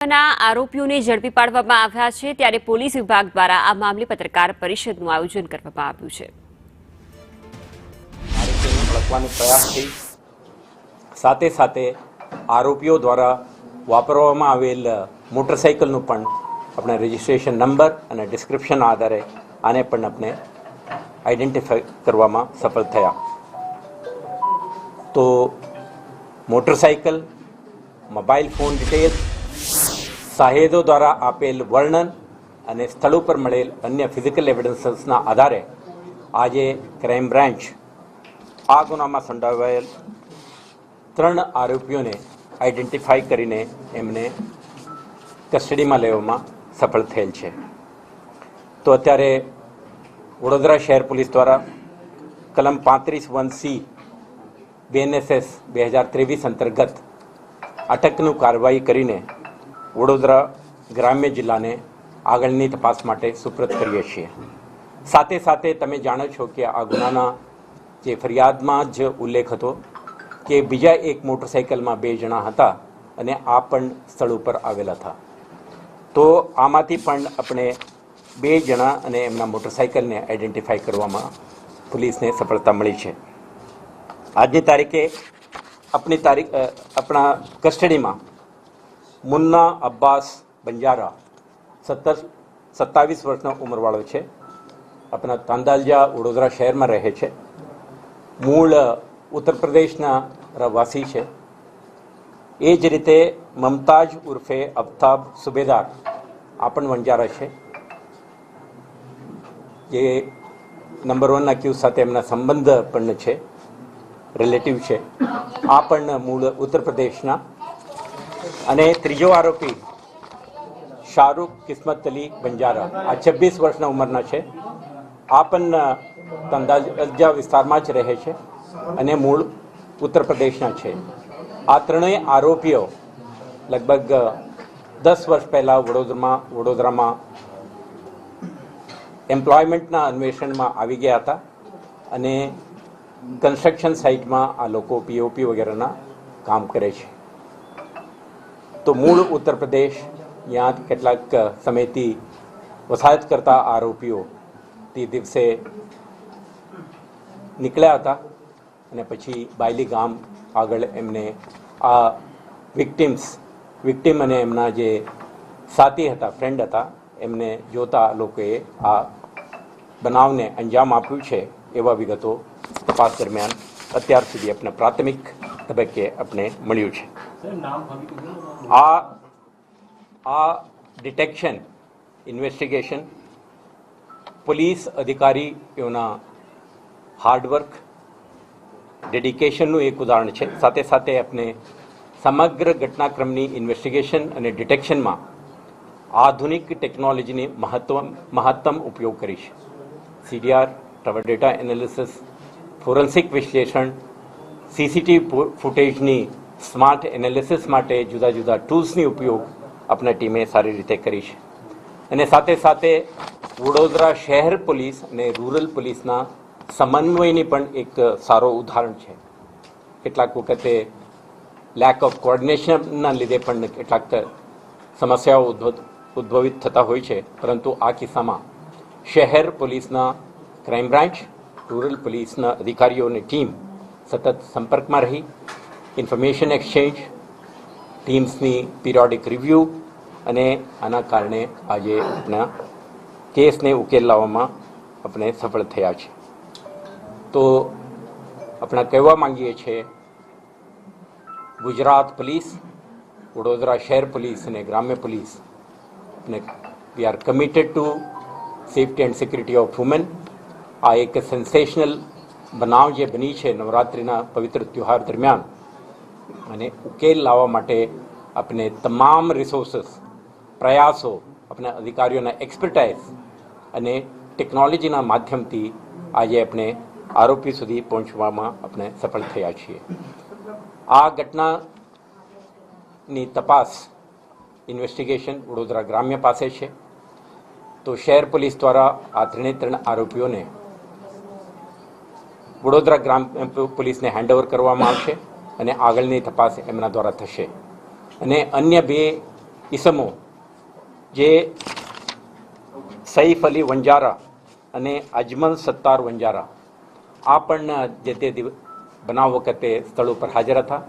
હત્યાના આરોપીઓને ઝડપી પાડવામાં આવ્યા છે, ત્યારે પોલીસ વિભાગ દ્વારા આ મામલે પત્રકાર પરિષદનું આયોજન કરવામાં આવ્યું છે. આરોપીઓને ઓળખવાનો પ્રયાસ થઈ સાથે સાથે આરોપીઓ દ્વારા વાપરવામાં આવેલ મોટરસાઇકલનું પણ આપણે રજિસ્ટ્રેશન નંબર અને ડિસ્ક્રિપ્શન આધારે આને પણ આપણે આઈડેન્ટિફાઈ કરવામાં સફળ થયા. તો મોટરસાઇકલ, મોબાઈલ ફોન ડિટેલ્સ, સાહેદો દ્વારા આપેલ વર્ણન અને સ્થળ ઉપર મળેલ અન્ય ફિઝિકલ એવિડન્સીસના આધારે આજે ક્રાઇમ બ્રાન્ચ આ ગુનામાં સંડોવાયેલ 3 આરોપીઓને આઈડેન્ટિફાઈ કરીને એમને કસ્ટડીમાં લેવામાં સફળ થયેલ છે. તો અત્યારે વડોદરા શહેર પોલીસ દ્વારા કલમ 35(1)(c) BNSS 2023 અંતર્ગત અટકનું કાર્યવાહી કરીને વડોદરા ગ્રામ્ય જિલ્લાને આગળની તપાસ માટે સુપ્રત કરીએ છીએ. સાથે સાથે તમે જાણો છો કે આ ગુનાના જે ફરિયાદમાં જ ઉલ્લેખ હતો કે બીજા એક મોટરસાઇકલમાં 2 જણા હતા અને આ પણ સ્થળ ઉપર આવેલા હતા. તો આમાંથી પણ આપણે 2 જણા અને એમના મોટરસાઇકલને આઈડેન્ટિફાઈ કરવામાં પોલીસને સફળતા મળી છે. આજની તારીખે આપણા કસ્ટડીમાં મુન્ના અબ્બાસ બંજારા 27 વર્ષનો ઉંમરવાળો છે. આપણા તાંદાલજા વડોદરા શહેરમાં રહે છે. મૂળ ઉત્તર પ્રદેશના રહેવાસી છે. એ જ રીતે મમતાજ ઉર્ફે અફતાબ સુબેદાર આ પણ વંજારા છે, જે નંબર 1ના ક્યુ સાથે એમના સંબંધ પણ છે, રિલેટિવ છે. આ પણ મૂળ ઉત્તર પ્રદેશના. અને ત્રીજો આરોપી શાહરૂખ કિસ્મત અલી બંજારા આ 26 વર્ષના ઉંમરના છે. આ પણ તંદાજા વિસ્તારમાં જ રહે છે અને મૂળ ઉત્તર પ્રદેશના છે. આ ત્રણેય આરોપીઓ લગભગ 10 વર્ષ પહેલાં વડોદરામાં એમ્પ્લોયમેન્ટના અન્વેષણમાં આવી ગયા હતા અને કન્સ્ટ્રક્શન સાઇટમાં આ લોકો પીઓપી વગેરેના કામ કરે છે. તો મૂળ ઉત્તર પ્રદેશ ત્યાં કેટલાક સમયથી વસાહત કરતા આરોપીઓ તે દિવસે નીકળ્યા હતા અને પછી બાયલી ગામ આગળ એમને આ વિક્ટિમ અને એમના જે સાથી હતા, ફ્રેન્ડ હતા, એમને જોતા લોકોએ આ બનાવને અંજામ આપ્યું છે એવા વિગતો તપાસ દરમિયાન અત્યાર સુધી આપણે પ્રાથમિક તબક્કે આપણે મળ્યું છે. આ ડિટેક્શન ઇન્વેસ્ટિગેશન પોલીસ અધિકારીઓના હાર્ડવર્ક, ડેડિકેશનનું એક ઉદાહરણ છે. સાથે સાથે આપણે સમગ્ર ઘટનાક્રમની ઇન્વેસ્ટિગેશન અને ડિટેક્શનમાં આધુનિક ટેકનોલોજીની મહત્તમ ઉપયોગ કરી છે. CDR, tower data analysis, forensic વિશ્લેષણ, CCTV ફૂટેજની સ્માર્ટ એનાલિસિસ માટે જુદા જુદા ટૂલ્સની ઉપયોગ આપણા ટીમે સારી રીતે કરી છે. અને સાથે સાથે વડોદરા શહેર પોલીસ અને રૂરલ પોલીસના સમન્વયની પણ એક સારો ઉદાહરણ છે. કેટલાક વખતે લેક ઓફ કોઓર્ડિનેશનના લીધે પણ કેટલાક સમસ્યાઓ ઉદ્ભવિત થતા હોય છે, પરંતુ આ કિસ્સામાં શહેર પોલીસના ક્રાઇમ બ્રાન્ચ, રૂરલ પોલીસના અધિકારીઓની ટીમ સતત સંપર્કમાં રહી ઇન્ફોર્મેશન એક્સચેન્જ, ટીમ્સની પિરિયોડિક રિવ્યૂ અને આના કારણે આજે આપણા કેસને ઉકેલ લાવવામાં આપણે સફળ થયા છે. તો આપણે કહેવા માંગીએ છીએ ગુજરાત પોલીસ, વડોદરા શહેર પોલીસ અને ગ્રામ્ય પોલીસ આપણે we are committed to safety and security of women. આ એક સેન્સેશનલ બનાવ જે બની છે નવરાત્રિના પવિત્ર તહેવાર દરમિયાન, અને ઉકેલ લાવવા માટે આપણે તમામ રિસોર્સિસ, પ્રયાસો, આપણા અધિકારીઓના એક્સપર્ટાઇઝ અને ટેકનોલોજીના માધ્યમથી આજે આપણે આરોપી સુધી પહોંચવામાં આપણે સફળ થયા છીએ. આ ઘટનાની તપાસ ઇન્વેસ્ટિગેશન વડોદરા ગ્રામ્ય પાસે છે. તો શહેર પોલીસ દ્વારા આ 3 આરોપીઓને વડોદરા ગ્રામ્ય પોલીસને હેન્ડઓવર કરવામાં આવશે અને આગળની તપાસ એમના દ્વારા થશે. અને અન્ય 2 ઈસમો જે સૈફ અલી વંજારા અને અજમલ સત્તાર વંજારા આ પણ જે તે બનાવ વખતે સ્થળ ઉપર હાજર હતા